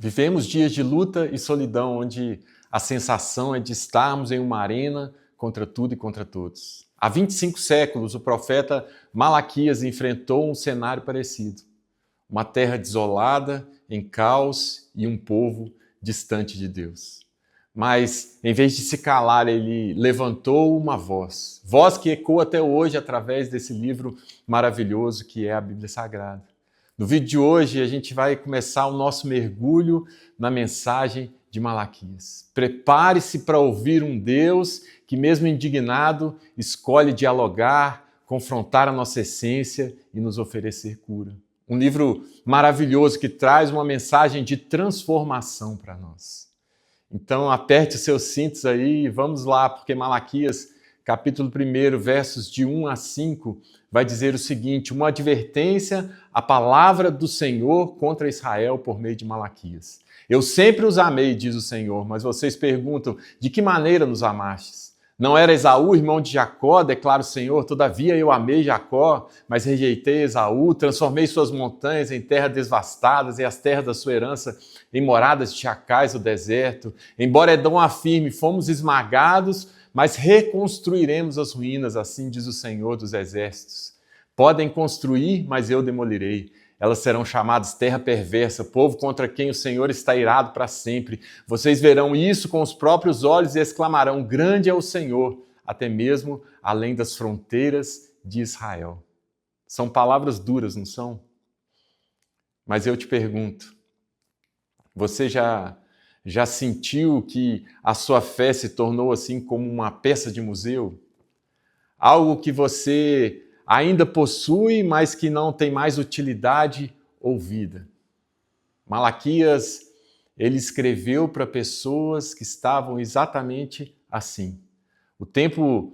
Vivemos dias de luta e solidão, onde a sensação é de estarmos em uma arena contra tudo e contra todos. Há 25 séculos, o profeta Malaquias enfrentou um cenário parecido. Uma terra desolada, em caos e um povo distante de Deus. Mas, em vez de se calar, ele levantou uma voz. Voz que ecoa até hoje através desse livro maravilhoso que é a Bíblia Sagrada. No vídeo de hoje, a gente vai começar o nosso mergulho na mensagem de Malaquias. Prepare-se para ouvir um Deus que, mesmo indignado, escolhe dialogar, confrontar a nossa essência e nos oferecer cura. Um livro maravilhoso que traz uma mensagem de transformação para nós. Então, aperte os seus cintos aí e vamos lá, porque Malaquias, capítulo 1, versos de 1 a 5, vai dizer o seguinte: uma advertência à palavra do Senhor contra Israel por meio de Malaquias. Eu sempre os amei, diz o Senhor, mas vocês perguntam, de que maneira nos amastes? Não era Esaú, irmão de Jacó, declara o Senhor, todavia eu amei Jacó, mas rejeitei Esaú, transformei suas montanhas em terras devastadas e as terras da sua herança em moradas de chacais do deserto. Embora Edom afirme, fomos esmagados, mas reconstruiremos as ruínas, assim diz o Senhor dos exércitos. Podem construir, mas eu demolirei. Elas serão chamadas terra perversa, povo contra quem o Senhor está irado para sempre. Vocês verão isso com os próprios olhos e exclamarão, grande é o Senhor, até mesmo além das fronteiras de Israel. São palavras duras, não são? Mas eu te pergunto, você já sentiu que a sua fé se tornou assim como uma peça de museu? Algo que você ainda possui, mas que não tem mais utilidade ou vida. Malaquias, ele escreveu para pessoas que estavam exatamente assim. O tempo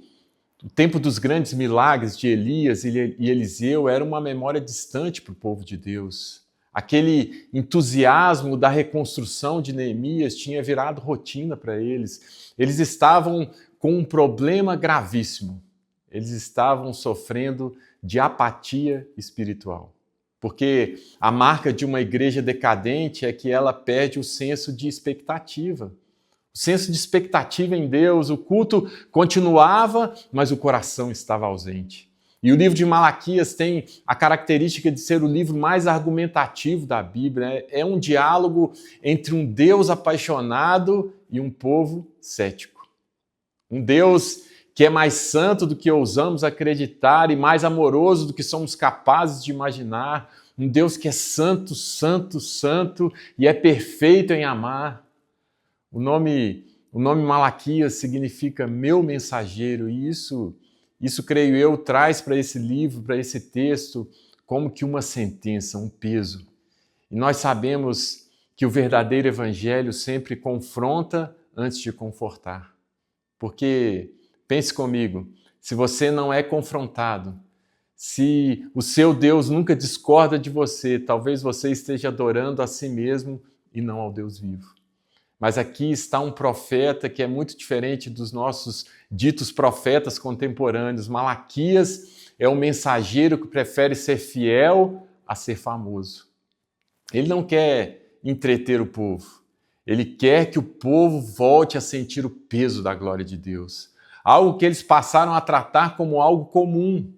dos grandes milagres de Elias e Eliseu era uma memória distante para o povo de Deus. Aquele entusiasmo da reconstrução de Neemias tinha virado rotina para eles. Eles estavam com um problema gravíssimo. Eles estavam sofrendo de apatia espiritual. Porque a marca de uma igreja decadente é que ela perde o senso de expectativa. O senso de expectativa em Deus, o culto continuava, mas o coração estava ausente. E o livro de Malaquias tem a característica de ser o livro mais argumentativo da Bíblia. É um diálogo entre um Deus apaixonado e um povo cético. Um Deus que é mais santo do que ousamos acreditar e mais amoroso do que somos capazes de imaginar. Um Deus que é santo, santo, santo e é perfeito em amar. O nome Malaquias significa meu mensageiro e isso, creio eu, traz para esse livro, para esse texto, como que uma sentença, um peso. E nós sabemos que o verdadeiro evangelho sempre confronta antes de confortar. Porque, pense comigo, se você não é confrontado, se o seu Deus nunca discorda de você, talvez você esteja adorando a si mesmo e não ao Deus vivo. Mas aqui está um profeta que é muito diferente dos nossos ditos profetas contemporâneos. Malaquias é um mensageiro que prefere ser fiel a ser famoso. Ele não quer entreter o povo. Ele quer que o povo volte a sentir o peso da glória de Deus. Algo que eles passaram a tratar como algo comum.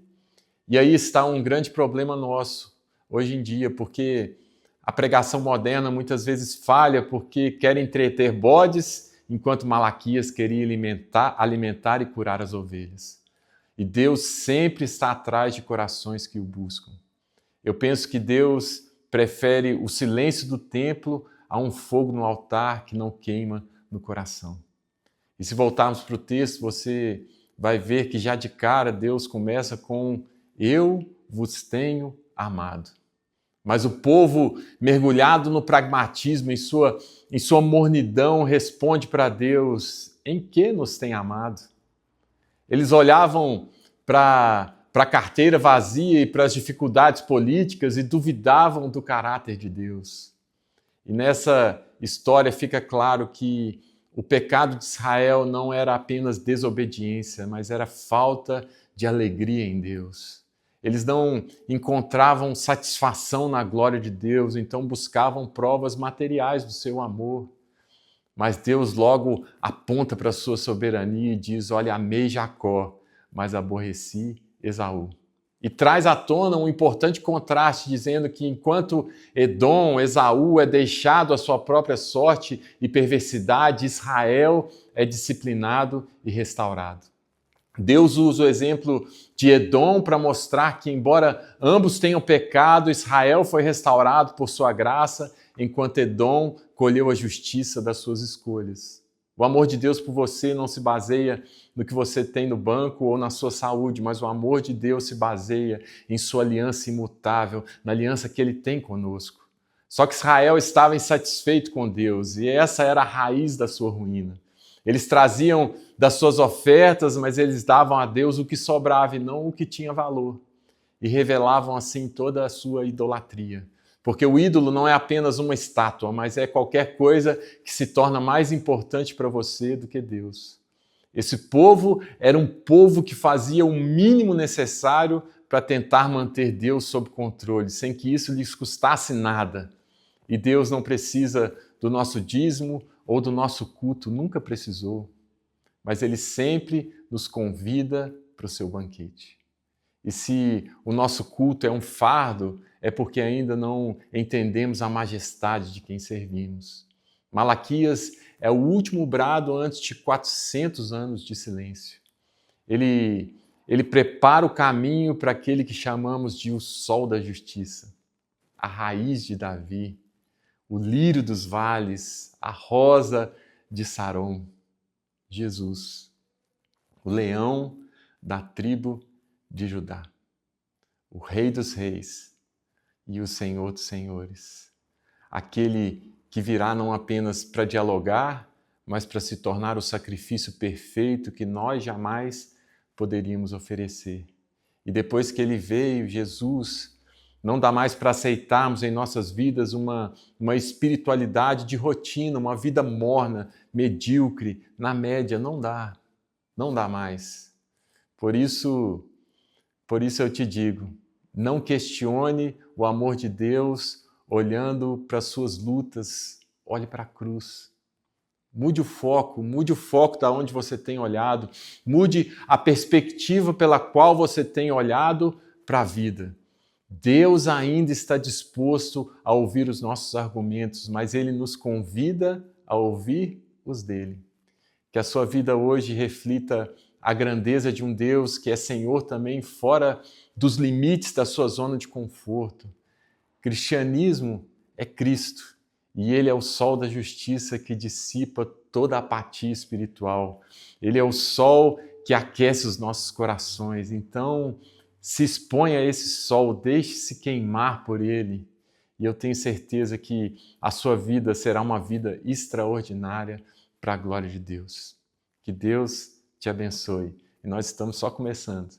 E aí está um grande problema nosso hoje em dia, porque a pregação moderna muitas vezes falha porque quer entreter bodes, enquanto Malaquias queria alimentar e curar as ovelhas. E Deus sempre está atrás de corações que o buscam. Eu penso que Deus prefere o silêncio do templo a um fogo no altar que não queima no coração. E se voltarmos para o texto, você vai ver que já de cara Deus começa com eu vos tenho amado. Mas o povo, mergulhado no pragmatismo, em sua mornidão, responde para Deus, em que nos tem amado? Eles olhavam para a carteira vazia e para as dificuldades políticas e duvidavam do caráter de Deus. E nessa história fica claro que o pecado de Israel não era apenas desobediência, mas era falta de alegria em Deus. Eles não encontravam satisfação na glória de Deus, então buscavam provas materiais do seu amor. Mas Deus logo aponta para a sua soberania e diz: olha, amei Jacó, mas aborreci Esaú. E traz à tona um importante contraste, dizendo que enquanto Edom, Esaú, é deixado à sua própria sorte e perversidade, Israel é disciplinado e restaurado. Deus usa o exemplo de Edom para mostrar que, embora ambos tenham pecado, Israel foi restaurado por sua graça, enquanto Edom colheu a justiça das suas escolhas. O amor de Deus por você não se baseia no que você tem no banco ou na sua saúde, mas o amor de Deus se baseia em sua aliança imutável, na aliança que Ele tem conosco. Só que Israel estava insatisfeito com Deus e essa era a raiz da sua ruína. Eles traziam das suas ofertas, mas eles davam a Deus o que sobrava e não o que tinha valor. E revelavam assim toda a sua idolatria. Porque o ídolo não é apenas uma estátua, mas é qualquer coisa que se torna mais importante para você do que Deus. Esse povo era um povo que fazia o mínimo necessário para tentar manter Deus sob controle, sem que isso lhes custasse nada. E Deus não precisa do nosso dízimo ou do nosso culto, nunca precisou. Mas Ele sempre nos convida para o seu banquete. E se o nosso culto é um fardo, é porque ainda não entendemos a majestade de quem servimos. Malaquias é o último brado antes de 400 anos de silêncio. Ele prepara o caminho para aquele que chamamos de o sol da justiça, a raiz de Davi, o lírio dos vales, a rosa de Saron, Jesus, o leão da tribo de Judá, o Rei dos Reis e o Senhor dos Senhores, aquele que virá não apenas para dialogar, mas para se tornar o sacrifício perfeito que nós jamais poderíamos oferecer. E depois que ele veio, Jesus, não dá mais para aceitarmos em nossas vidas uma espiritualidade de rotina, uma vida morna, medíocre, na média, não dá mais. Por isso eu te digo, não questione o amor de Deus olhando para as suas lutas, olhe para a cruz. Mude o foco da onde você tem olhado, mude a perspectiva pela qual você tem olhado para a vida. Deus ainda está disposto a ouvir os nossos argumentos, mas Ele nos convida a ouvir os dele. Que a sua vida hoje reflita a grandeza de um Deus que é Senhor também fora dos limites da sua zona de conforto. Cristianismo é Cristo e Ele é o sol da justiça que dissipa toda a apatia espiritual. Ele é o sol que aquece os nossos corações. Então, se exponha a esse sol, deixe-se queimar por ele. E eu tenho certeza que a sua vida será uma vida extraordinária para a glória de Deus. Que Deus te abençoe. E nós estamos só começando.